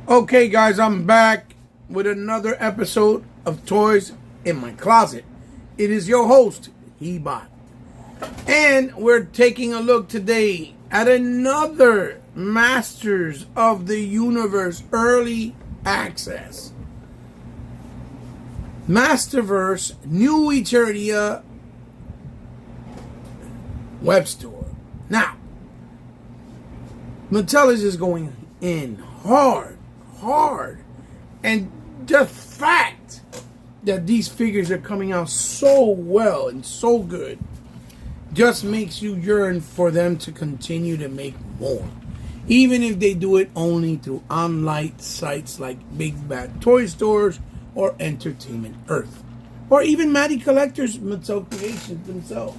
Okay, guys, I'm back with another episode of Toys in My Closet. It is your host, Hebot. And we're taking a look today at another Masters of the Universe Early Access. Masterverse New Eternia web store. Now, Mattel is just going in hard. And the fact that these figures are coming out so well and so good just makes you yearn for them to continue to make more. Even if they do it only through online sites like Big Bad Toy Stores or Entertainment Earth. Or even Matty Collectors, Mattel Creations themselves.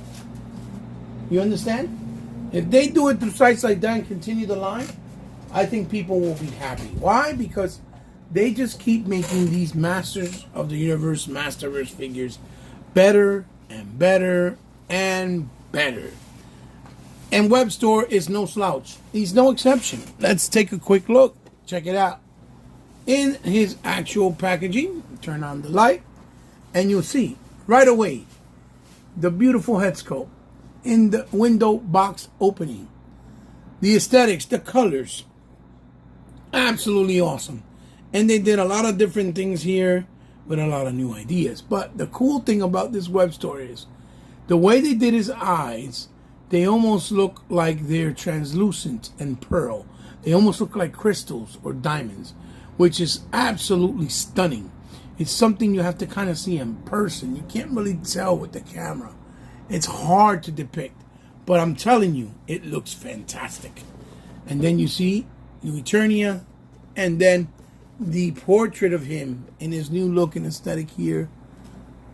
You understand? If they do it through sites like that and continue the line, I think people will be happy. Why? Because they just keep making these Masters of the Universe, Masterverse figures better and better and better. And Web Store is no slouch. He's no exception. Let's take a quick look. Check it out. In his actual packaging, turn on the light, and you'll see right away the beautiful head sculpt in the window box opening. The aesthetics, the colors, absolutely awesome. And they did a lot of different things here with a lot of new ideas. But the cool thing about this web store is the way they did his eyes, they almost look like they're translucent and pearl. They almost look like crystals or diamonds, which is absolutely stunning. It's something you have to kind of see in person. You can't really tell with the camera. It's hard to depict. But I'm telling you, it looks fantastic. And then you see New Eternia, and then the portrait of him in his new look and aesthetic here,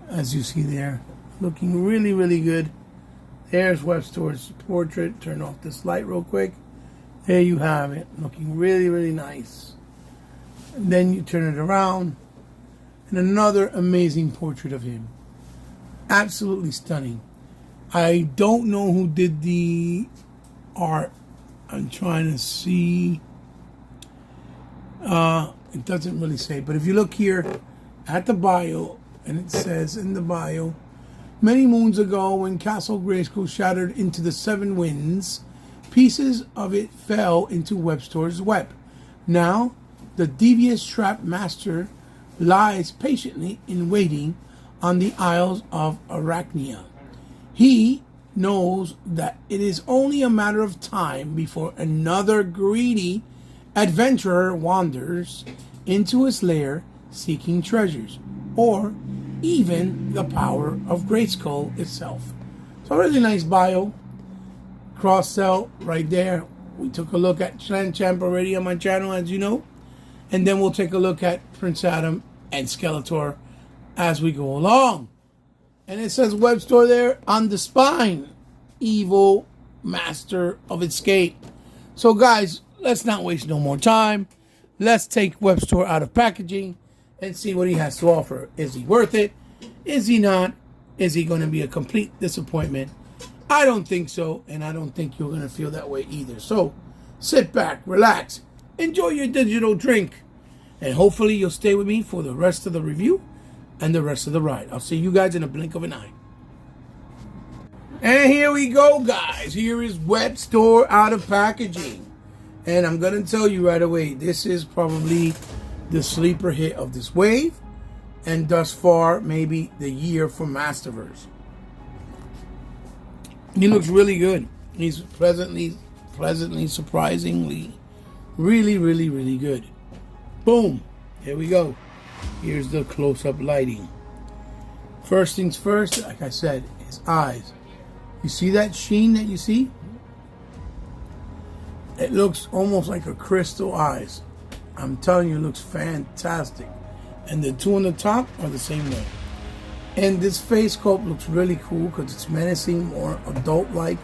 as you see there, looking really, really good. There's Web Store's portrait. Turn off this light real quick. There you have it, looking really, really nice. And then you turn it around, and another amazing portrait of him. Absolutely stunning. I don't know who did the art. I'm trying to see. It doesn't really say, but if you look here at the bio, and it says in the bio, many moons ago when Castle Grayskull shattered into the seven winds, pieces of it fell into Web Store's web. Now, the devious trap master lies patiently in waiting on the Isles of Arachnia. He knows that it is only a matter of time before another greedy adventurer wanders into his lair seeking treasures, or even the power of Grayskull itself. So, a really nice bio. Cross-sell right there. We took a look at Clan Champ already on my channel, as you know. And then we'll take a look at Prince Adam and Skeletor as we go along. And it says Web Store there on the spine. Evil Master of Escape. So, guys, let's not waste no more time. Let's take Web Store out of packaging and see what he has to offer. Is he worth it? Is he not? Is he going to be a complete disappointment? I don't think so, and I don't think you're going to feel that way either. So, sit back, relax, enjoy your digital drink, and hopefully you'll stay with me for the rest of the review and the rest of the ride. I'll see you guys in a blink of an eye. And here we go, guys. Here is Web Store out of packaging. And I'm going to tell you right away, this is probably the sleeper hit of this wave, and thus far, maybe the year for Masterverse. He looks really good. He's pleasantly, surprisingly, really, really, really good. Boom. Here we go. Here's the close-up lighting. First things first, like I said, his eyes. You see that sheen that you see? It looks almost like a crystal eyes. I'm telling you, it looks fantastic. And the two on the top are the same way. And this face sculpt looks really cool because it's menacing, more adult-like.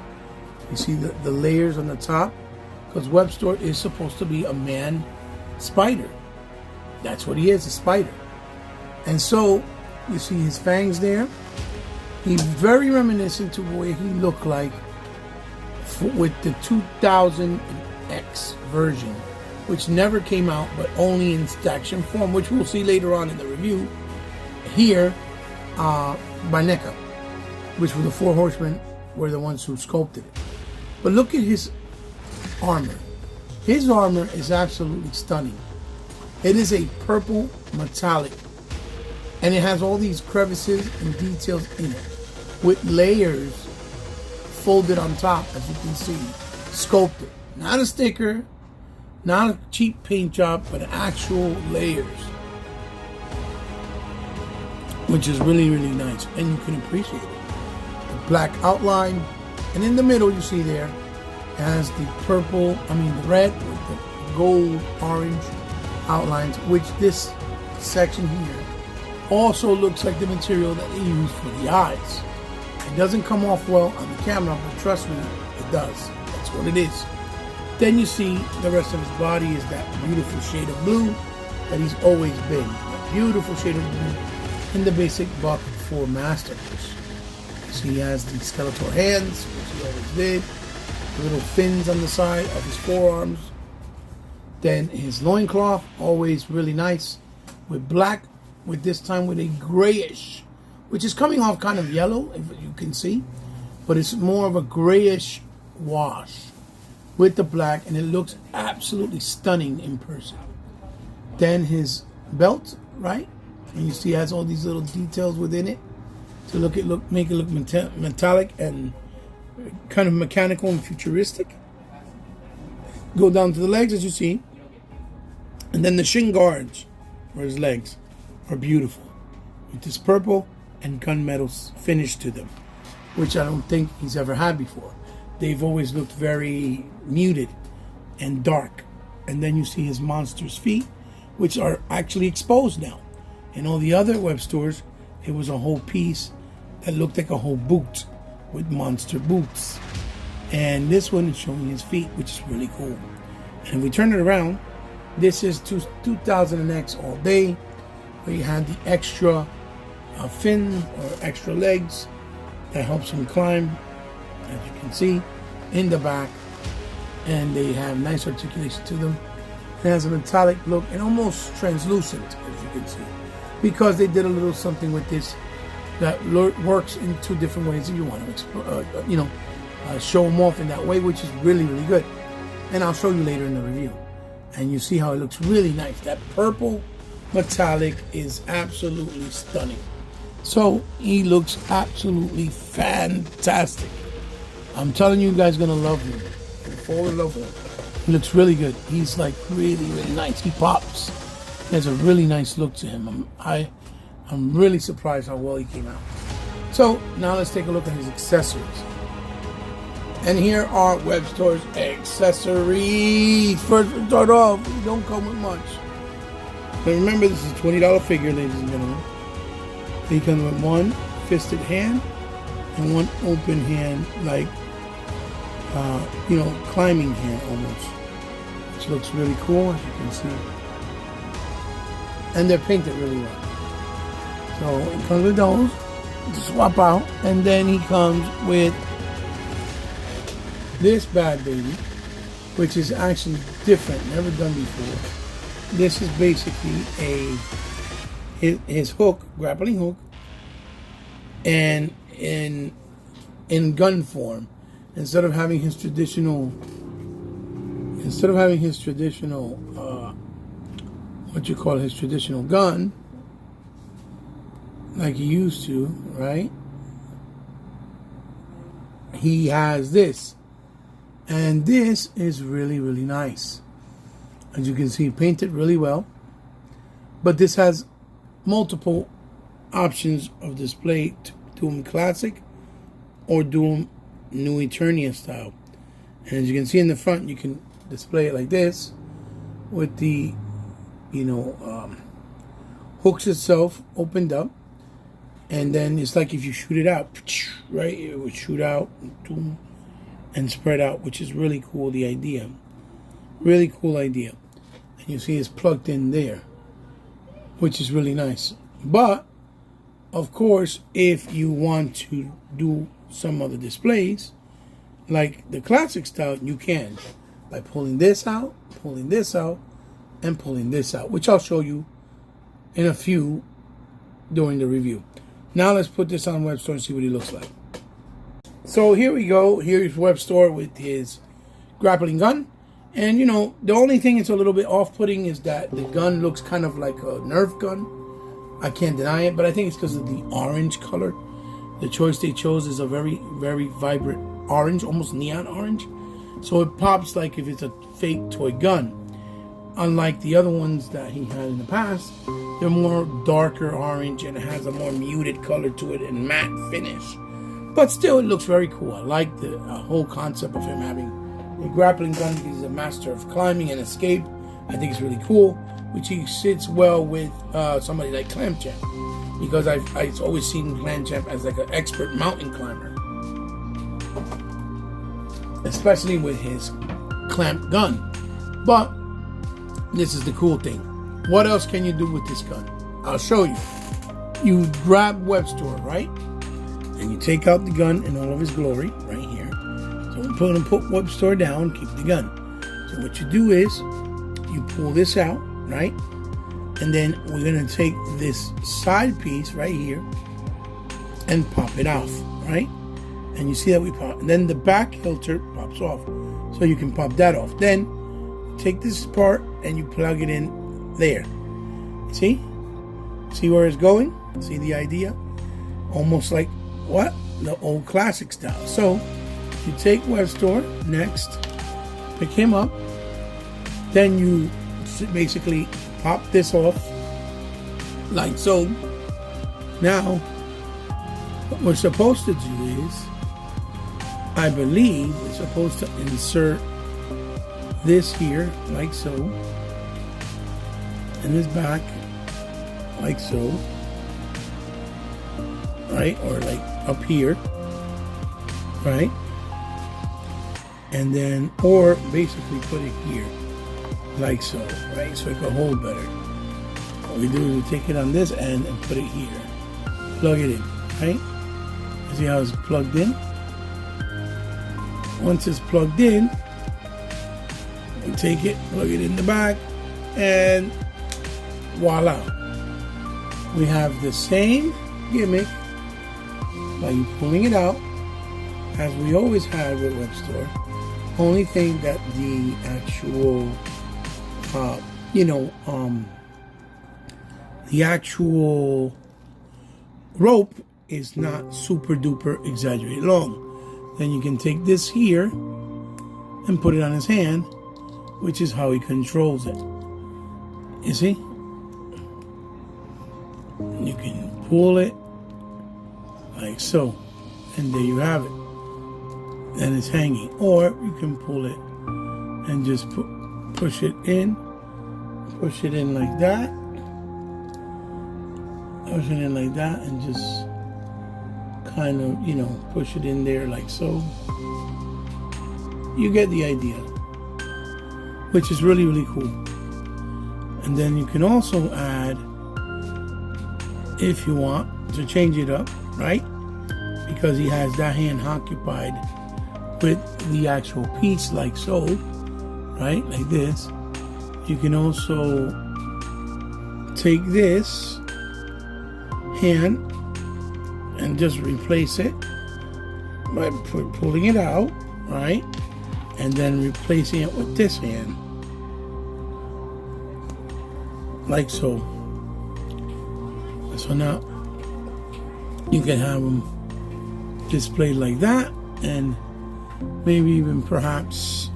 You see the layers on the top? Because Web Store is supposed to be a man spider. That's what he is, a spider. And so, you see his fangs there. He's very reminiscent to the way he looked like with the 2000X version which never came out, but only in action form, which we'll see later on in the review. Here, by NECA, which were the 4 horsemen, were the ones who sculpted it. But look at his armor. His armor is absolutely stunning. It is a purple metallic, and it has all these crevices and details in it, with layers folded on top, as you can see, sculpted. Not a sticker, not a cheap paint job, but actual layers, which is really, really nice, and you can appreciate it. The black outline, and in the middle you see there has the the red with the gold orange outlines, which this section here also looks like the material that they use for the eyes. It doesn't come off well on the camera, but trust me, it does. That's what it is. Then you see the rest of his body is that beautiful shade of blue that he's always been. A beautiful shade of blue in the basic buck for masterverse. So he has the skeletal hands, which he always did. The little fins on the side of his forearms. Then his loincloth, always really nice, with black, with this time with a grayish, which is coming off kind of yellow, if you can see, but it's more of a grayish wash with the black, and it looks absolutely stunning in person. Then his belt, right, and you see it has all these little details within it to make it look metallic and kind of mechanical and futuristic. Go down to the legs, as you see, and then the shin guards for his legs are beautiful, with this purple and gunmetal finish to them, which I don't think he's ever had before. They've always looked very muted and dark. And then you see his monster's feet, which are actually exposed now. In all the other web stores, it was a whole piece that looked like a whole boot with monster boots. And this one is showing his feet, which is really cool. And if we turn it around, this is 2000X all day, where you had the extra fin or extra legs that helps him climb, as you can see, in the back. And they have nice articulation to them. It has a metallic look and almost translucent, as you can see, because they did a little something with this that works in 2 different ways if you want to show them off in that way, which is really, really good. And I'll show you later in the review. And you see how it looks really nice. That purple metallic is absolutely stunning. So he looks absolutely fantastic. I'm telling you, you guys are gonna love him. Fall in love with him. He looks really good. He's like really, really nice. He pops. He has a really nice look to him. I'm really surprised how well he came out. So now let's take a look at his accessories. And here are Webster's accessories. First, we start off. We don't come with much. But remember, this is a $20 figure, ladies and gentlemen. He comes with one fisted hand and one open hand, like climbing hand almost, which looks really cool, as you can see. And they're painted really well. So it comes with those to swap out, and then he comes with this bad baby, which is actually different, never done before. This is basically his hook, grappling hook, and in gun form. Instead of having his traditional traditional gun, like he used to, right? He has this. And this is really, really nice. As you can see, painted really well. But this has multiple options of display to do them classic or do them new Eternia style. And as you can see in the front, you can display it like this with the hooks itself opened up, and then it's like if you shoot it out, right, it would shoot out and spread out, which is really cool. The idea, really cool idea. And you see it's plugged in there, which is really nice. But of course, if you want to do some other displays like the classic style, you can. by pulling this out, and pulling this out, which I'll show you in a few during the review. Now let's put this on Webster and see what he looks like. So here we go. Here's Webster with his grappling gun. And, you know, the only thing that's a little bit off-putting is that the gun looks kind of like a Nerf gun. I can't deny it, but I think it's because of the orange color. The choice they chose is a very, very vibrant orange, almost neon orange. So it pops like if it's a fake toy gun. Unlike the other ones that he had in the past, they're more darker orange and it has a more muted color to it and matte finish. But still, it looks very cool. I like the whole concept of him having a grappling gun because he's a master of climbing and escape. I think it's really cool, which he sits well with somebody like Clamchamp, because I've always seen Clamchamp as like an expert mountain climber, especially with his clamp gun. But this is the cool thing. What else can you do with this gun? I'll show you. You grab Webster, right? And you take out the gun in all of his glory, right here. So we're going to put Webster down, keep the gun. So what you do is, you pull this out, right? And then we're going to take this side piece right here and pop it off, right? And you see that we pop. And then the back hilter pops off. So you can pop that off. Then take this part and you plug it in there. See? See where it's going? See the idea? Almost like what? The old classic style. So you take Webster next, pick him up, then you basically pop this off like so. Now what we're supposed to do is, I believe we're supposed to insert this here like so, and this back like so, right? Or like up here, right? And then, or basically put it here like so, right? So it can hold better. What we do is we take it on this end and put it here, plug it in, right? See how it's plugged in? Once it's plugged in, we take it, plug it in the back, and voila. We have the same gimmick by you pulling it out as we always had with Webster. Only thing that the actual the actual rope is not super duper exaggerated long. Then you can take this here and put it on his hand, which is how he controls it. You see? You can pull it like so, and there you have it. And it's hanging. Or you can pull it and just push it in like that. Push it in like that and just kind of, push it in there like so. You get the idea, which is really, really cool. And then you can also add, if you want to change it up, right? Because he has that hand occupied with the actual piece like so, right? Like this. You can also take this hand and just replace it by pulling it out, right? And then replacing it with this hand, like so. So now you can have them displayed like that, and maybe even perhaps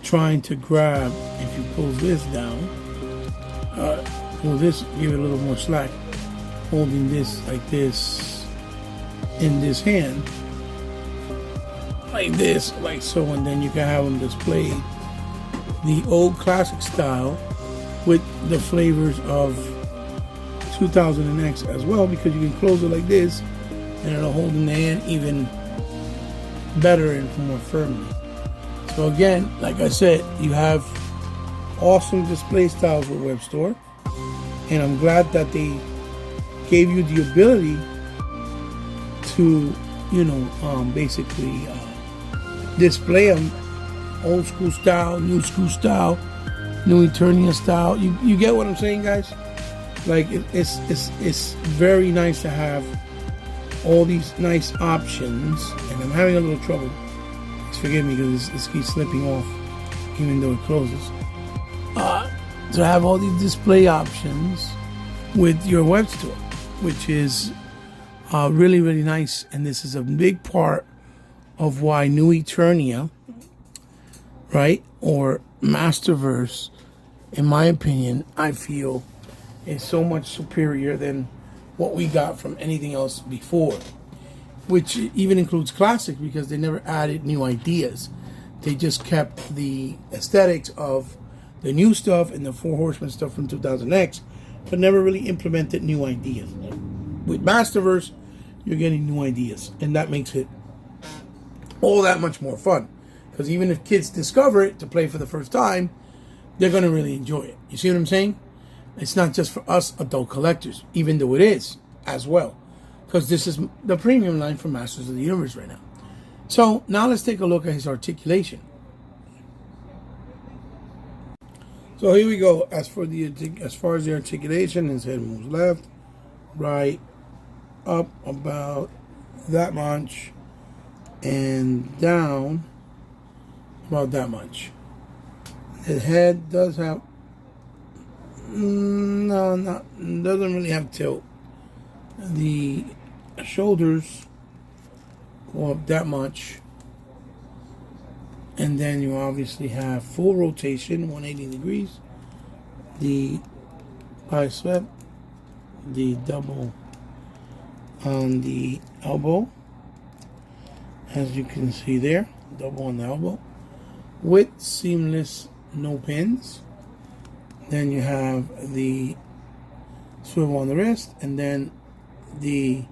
trying to grab, if you pull this down, pull this, give it a little more slack, holding this like this in this hand, like this, like so, and then you can have them displayed the old classic style with the flavors of 2000X as well, because you can close it like this and it'll hold in the hand even better and more firmly. So again, like I said, you have awesome display styles with Webster, and I'm glad that they gave you the ability to, basically display them old school style, new school style, new eternia style. You get what I'm saying, guys? Like it's very nice to have all these nice options. And I'm having a little trouble. Please forgive me because this keeps slipping off, even though it closes. To have all these display options with your web store, which is really, really nice. And this is a big part of why New Eternia, right, or Masterverse, in my opinion, I feel is so much superior than what we got from anything else before, which even includes Classic, because they never added new ideas. They just kept the aesthetics of the new stuff and the Four Horsemen stuff from 2000X, but never really implemented new ideas. With Masterverse, you're getting new ideas, and that makes it all that much more fun. Because even if kids discover it to play for the first time, they're going to really enjoy it. You see what I'm saying? It's not just for us adult collectors, even though it is as well. Because this is the premium line for Masters of the Universe right now. So now let's take a look at his articulation. So here we go. As far as the articulation, his head moves left, right, up about that much, and down about that much. The head does have doesn't really have tilt. The shoulders go up that much. And then you obviously have full rotation, 180 degrees. The bicep, the double on the elbow, as you can see there, double on the elbow, with seamless no pins. Then you have the swivel on the wrist, and then the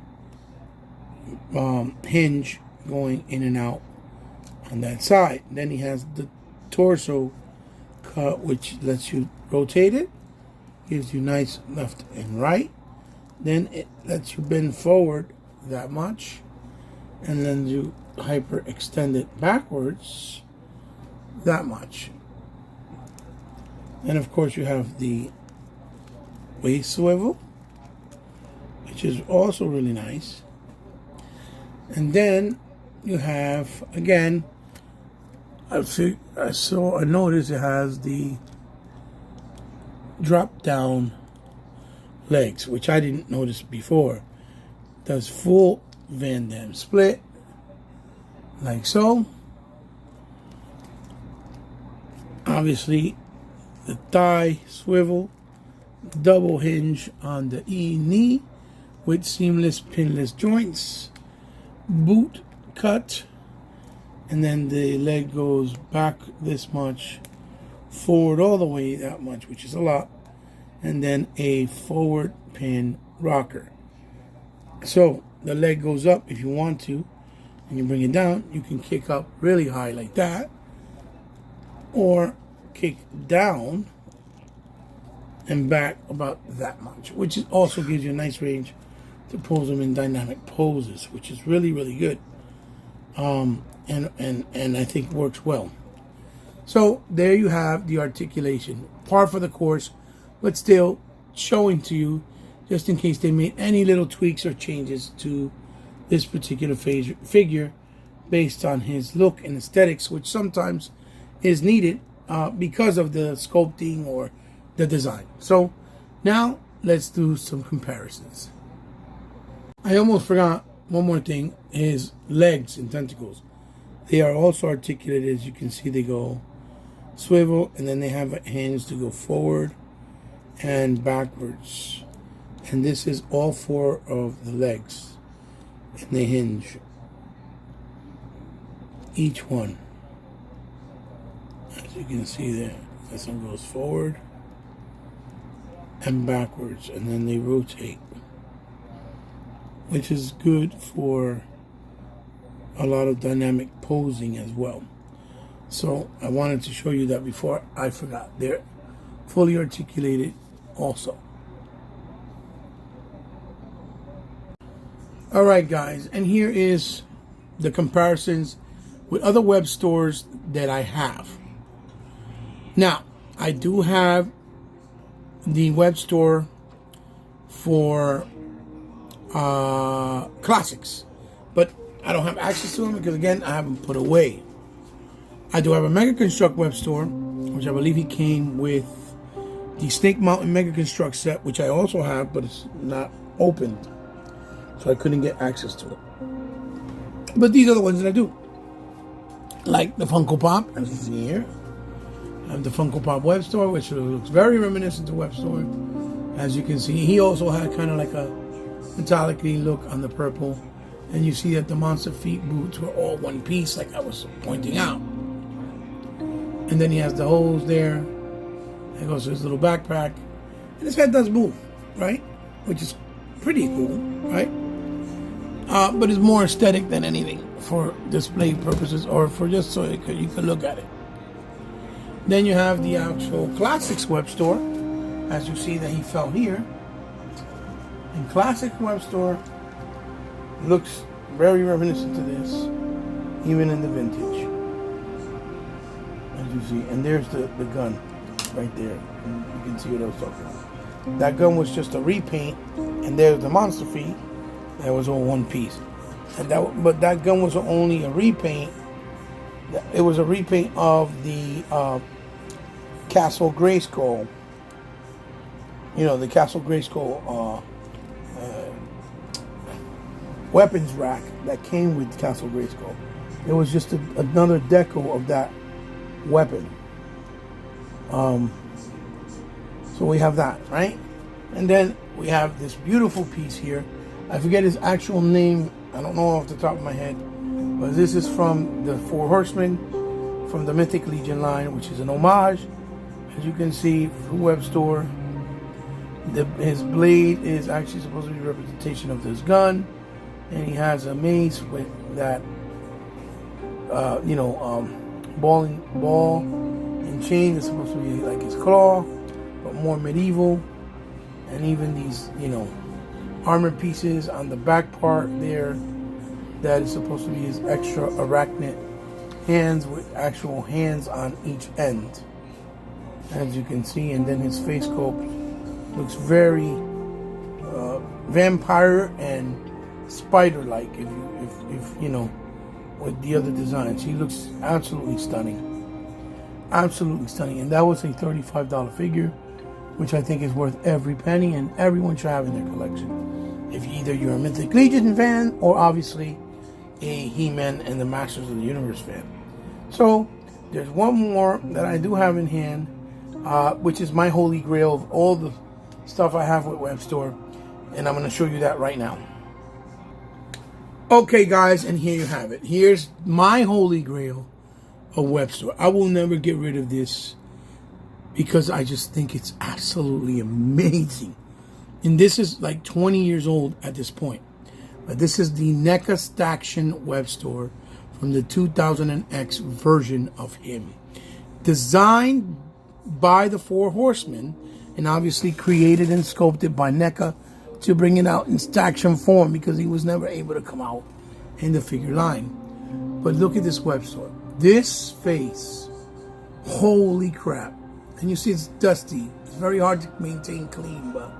hinge going in and out on that side. Then he has the torso cut, which lets you rotate it, gives you nice left and right. Then it lets you bend forward that much, and then you hyper extend it backwards that much. And of course you have the waist swivel, which is also really nice. And then you have, again, I noticed it has the drop down legs, which I didn't notice before. Does full Van Damme split, like so. Obviously, the thigh swivel, double hinge on the knee with seamless pinless joints, boot cut, and then the leg goes back this much, forward all the way that much, which is a lot, and then a forward pin rocker. So the leg goes up if you want to, and you bring it down. You can kick up really high like that, or kick down and back about that much, which also gives you a nice range to pose them in dynamic poses, which is really, really good. And I think works well. So there you have the articulation, par for the course, but still showing to you just in case they made any little tweaks or changes to this particular figure based on his look and aesthetics, which sometimes is needed because of the sculpting or the design. So now let's do some comparisons. I almost forgot one more thing, his legs and tentacles. They are also articulated. As you can see, they go swivel, and then they have hands to go forward and backwards. And this is all four of the legs, and they hinge, each one. As you can see there, this one goes forward and backwards, and then they rotate, which is good for a lot of dynamic posing as well. So I wanted to show you that before I forgot. They're fully articulated also. Alright guys, and here is the comparisons with other web stores that I have. Now, I do have the web store for classics, but I don't have access to them because, again, I haven't put away. I do have a Mega Construct web store, which I believe he came with the Snake Mountain Mega Construct set, which I also have, but it's not opened, so I couldn't get access to it. But these are the ones that I do, like the Funko Pop, as you see here. I have the Funko Pop web store, which looks very reminiscent to web store. As you can see, he also had kind of like a metallic look on the purple, and you see that the Monster Feet boots were all one piece, like I was pointing out. And then he has the hose there. There goes his little backpack, and his head does move, right? Which is pretty cool, right? But it's more aesthetic than anything for display purposes, or for just so you could look at it. Then you have the actual Classics web store, as you see that he fell here. And Classic web store looks very reminiscent to this, even in the vintage, as you see. And there's the gun right there. And you can see what I was talking about. That gun was just a repaint, and there's the Monster Feet. That was all one piece. But that gun was only a repaint. It was a repaint of the Castle Grayskull. You know, the Castle Grayskull weapons rack that came with Castle Grayskull. It was just another deco of that weapon. So we have that, right? And then we have this beautiful piece here. I forget his actual name. I don't know off the top of my head. But this is from the Four Horsemen, from the Mythic Legion line, which is an homage. As you can see, from web store. His blade is actually supposed to be a representation of this gun. And he has a mace with that, ball and chain. It's supposed to be like his claw, but more medieval. And even these, armor pieces on the back part there, that is supposed to be his extra arachnid hands with actual hands on each end, as you can see. And then his face sculpt looks very vampire and spider-like, if you know, with the other designs. He looks absolutely stunning. Absolutely stunning. And that was a $35 figure, which I think is worth every penny, and everyone should have in their collection. If either you're a Mythic Legion fan, or obviously a He-Man and the Masters of the Universe fan. So, there's one more that I do have in hand, which is my holy grail of all the stuff I have with Web Store, and I'm going to show you that right now. Okay, guys, and here you have it. Here's my holy grail of Web Store. I will never get rid of this because I just think it's absolutely amazing. And this is like 20 years old at this point. But this is the NECA Staction Web Store from the 2000X version of him. Designed by the Four Horsemen, and obviously created and sculpted by NECA to bring it out in Staction form, because he was never able to come out in the figure line. But look at this web store. This face, holy crap. And you see it's dusty. It's very hard to maintain clean, but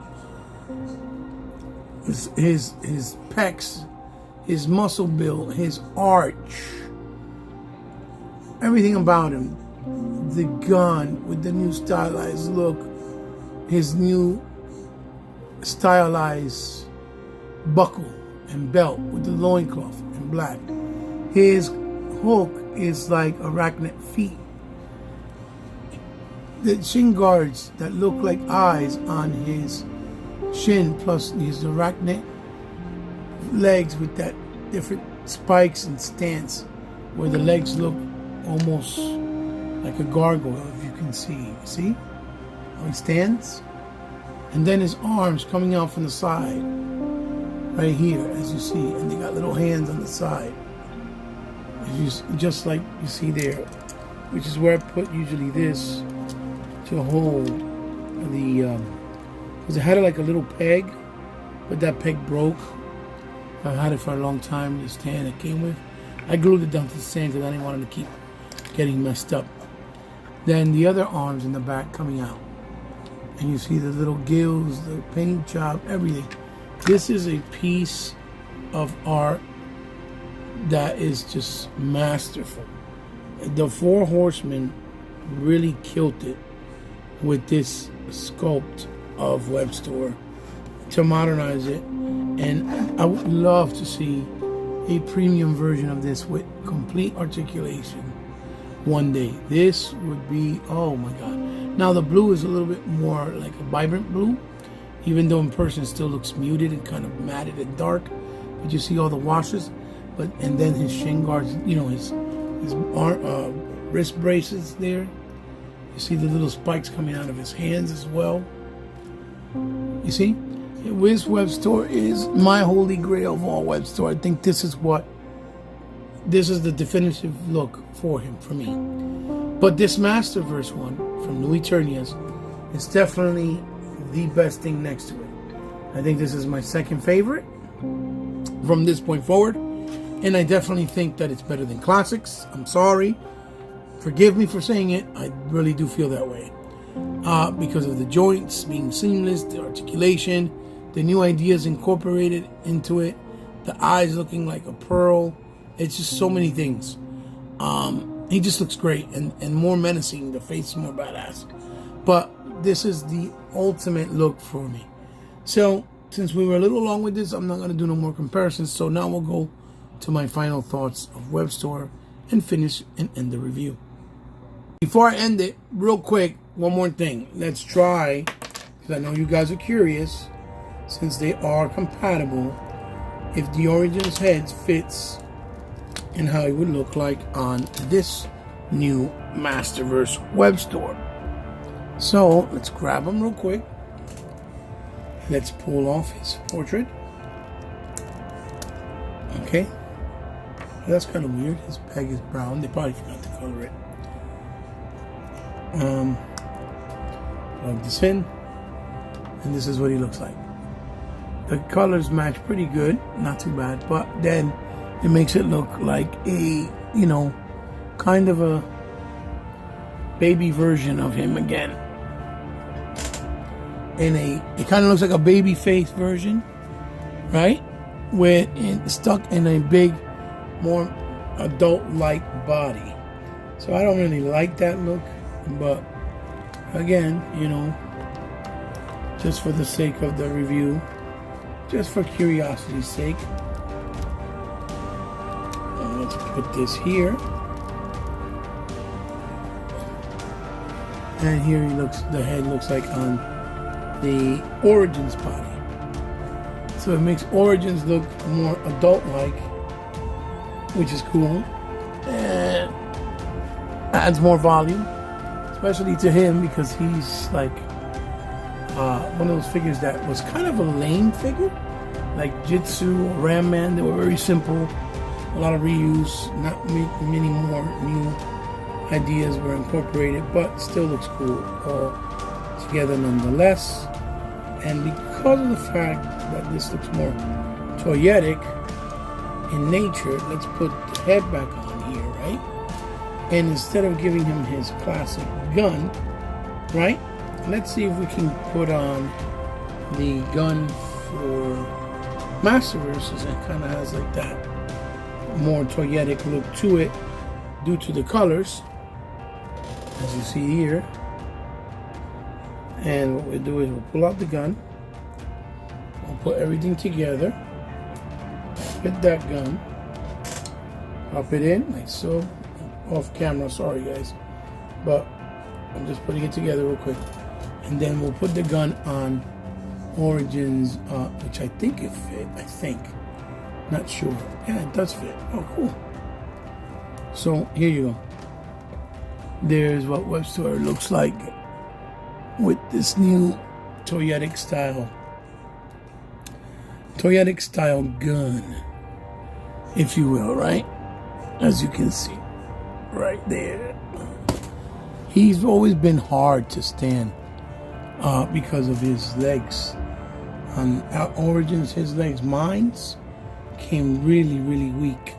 his pecs, his muscle build, his arch, everything about him, the gun with the new stylized look, his new stylized buckle and belt with the loincloth in black. His hook is like arachnid feet. The shin guards that look like eyes on his shin, plus his arachnid legs with that different spikes and stance, where the legs look almost like a gargoyle, if you can see. See how he stands? And then his arms coming out from the side, right here, as you see. And they got little hands on the side, just like you see there, which is where I put usually this to hold the, because it had like a little peg, but that peg broke. I had it for a long time, this stand it came with. I glued it down to the sand because I didn't want it to keep getting messed up. Then the other arms in the back coming out. And you see the little gills, the paint job, everything. This is a piece of art that is just masterful. The Four Horsemen really killed it with this sculpt of Webster to modernize it. And I would love to see a premium version of this with complete articulation one day. This would be, oh my God. Now the blue is a little bit more like a vibrant blue, even though in person it still looks muted and kind of matted and dark. But you see all the washes. But and then his shin guards, you know, his wrist braces there. You see the little spikes coming out of his hands as well. You see? Wiz Webster is my holy grail of all Webster. I think this is the definitive look for him, for me. But this Masterverse one from New Eternias is definitely the best thing next to it. I think this is my second favorite from this point forward. And I definitely think that it's better than classics. I'm sorry. Forgive me for saying it. I really do feel that way. Because of the joints being seamless, the articulation, the new ideas incorporated into it, the eyes looking like a pearl. It's just so many things. He just looks great and more menacing. The face is more badass. But this is the ultimate look for me. So, since we were a little long with this, I'm not going to do no more comparisons. So now we'll go to my final thoughts of Webster and finish and end the review. Before I end it, real quick, one more thing. Let's try, because I know you guys are curious, since they are compatible, if the Origins heads fits and how it would look like on this new Masterverse Webster. So let's grab them real quick. Let's pull off his portrait. Okay. That's kind of weird. His peg is brown. They probably forgot to color it. Plug this in. And this is what he looks like. The colors match pretty good. Not too bad. But then it makes it look like a, you know, kind of a baby version of him again. It kind of looks like a baby face version, right? Stuck in a big, more adult-like body. So I don't really like that look, but again, you know, just for the sake of the review, just for curiosity's sake, let's put this here. And here the head looks like on the Origins body. So it makes Origins look more adult-like, which is cool. And adds more volume, especially to him, because he's like one of those figures that was kind of a lame figure, like Jitsu or Ram Man. They were very simple, a lot of reuse, not many more new ideas were incorporated, but still looks cool all together nonetheless. And because of the fact that this looks more toyetic in nature, let's put the head back on here, right? And instead of giving him his classic gun, right? Let's see if we can put on the gun for Masterverse. It kind of has like that more toyetic look to it due to the colors, as you see here. And what we'll do is we'll pull out the gun, we'll put everything together, get that gun, pop it in like so, off camera, sorry guys, but I'm just putting it together real quick. And then we'll put the gun on Origins, which I think it fit, not sure. Yeah, it does fit. Oh, cool. So here you go. There's what Webster looks like with this new toyetic style gun, if you will, right? As you can see right there. He's always been hard to stand because of his legs. On Origins, his legs, mine's came really, really weak.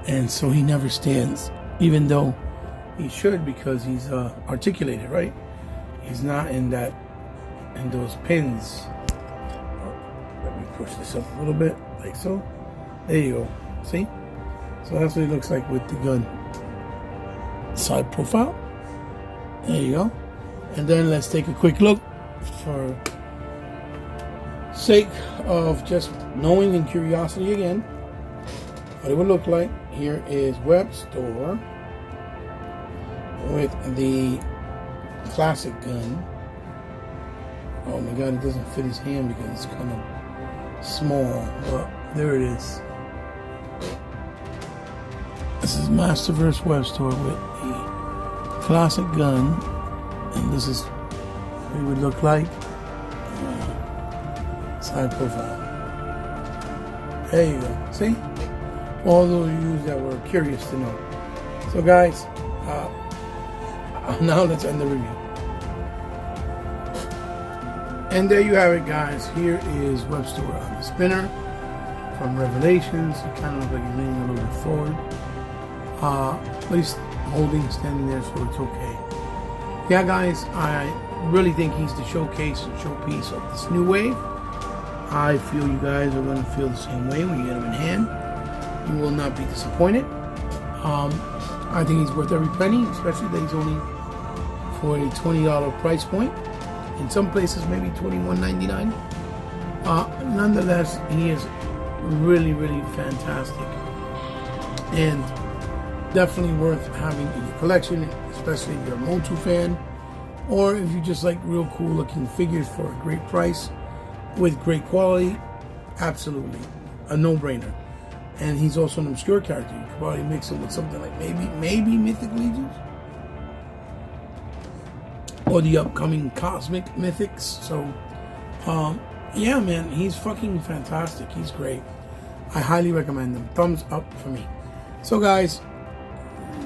And so he never stands, even though he should, because he's articulated, right? He's not in those pins. Let me push this up a little bit, like so. There you go. See? So that's what he looks like with the gun. Side profile. There you go. And then let's take a quick look for sake of just knowing and curiosity again what it would look like. Here is Webster with the classic gun. Oh my god, it doesn't fit his hand because it's kind of small, but there it is. This is masterverse Webster with the classic gun, and this is what it would look like. Side profile. There you go. See? All those of you that were curious to know. So guys, now let's end the review. And there you have it, guys. Here is Webster on the spinner from Revelations. It kind of looks like he's leaning a little bit forward. But he's holding, standing there, so it's okay. Yeah, guys, I really think he's the showcase and showpiece of this new wave. I feel you guys are going to feel the same way when you get him in hand. You will not be disappointed. I think he's worth every penny, especially that he's only for a $20 price point. In some places, maybe $21.99. Nonetheless, he is really, really fantastic. And definitely worth having in your collection, especially if you're a Motu fan, or if you just like real cool looking figures for a great price with great quality. Absolutely a no-brainer. And he's also an obscure character. You could probably mix him with something like maybe Mythic Legions, or the upcoming Cosmic Mythics. So yeah, man, he's fucking fantastic. He's great. I highly recommend him. Thumbs up for me. So guys,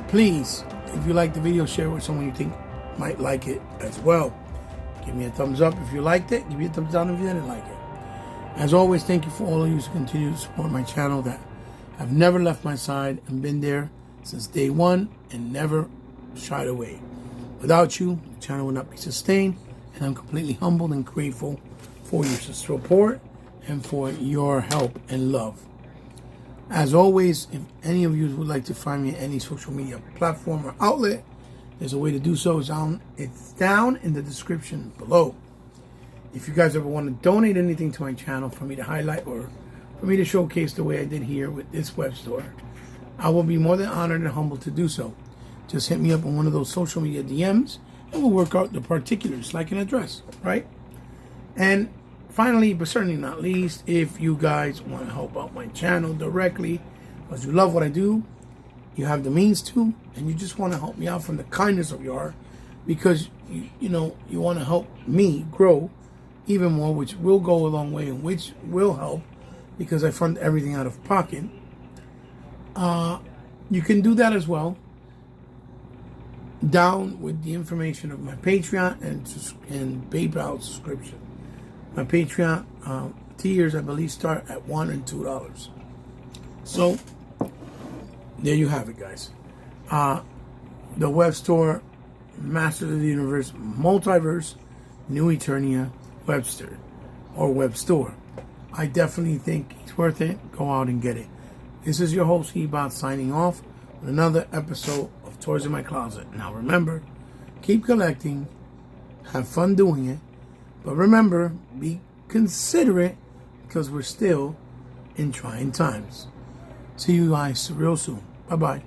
please, if you like the video, share it with someone you think might like it as well. Give me a thumbs up if you liked it. Give me a thumbs down if you didn't like it. As always, thank you for all of you who continue to support my channel that have never left my side and been there since day one and never shied away. Without you, the channel would not be sustained, and I'm completely humbled and grateful for your support and for your help and love. As always, if any of you would like to find me at any social media platform or outlet, there's a way to do so. It's down in the description below. If you guys ever want to donate anything to my channel for me to highlight or for me to showcase the way I did here with this web store, I will be more than honored and humbled to do so. Just hit me up on one of those social media DMs and we'll work out the particulars like an address, right? And finally, but certainly not least, if you guys want to help out my channel directly, because you love what I do, you have the means to, and you just want to help me out from the kindness of your heart, because you want to help me grow even more, which will go a long way and which will help because I fund everything out of pocket. You can do that as well down with the information of my Patreon and PayPal subscription. My Patreon tiers, I believe, start at $1 and $2. So there you have it, guys. The web store, Masters of the Universe, Multiverse, New Eternia, Webster, or web store. I definitely think it's worth it. Go out and get it. This is your host, Hebot, signing off with another episode of Toys in My Closet. Now remember, keep collecting, have fun doing it, but remember, be considerate because we're still in trying times. See you guys real soon. Bye-bye.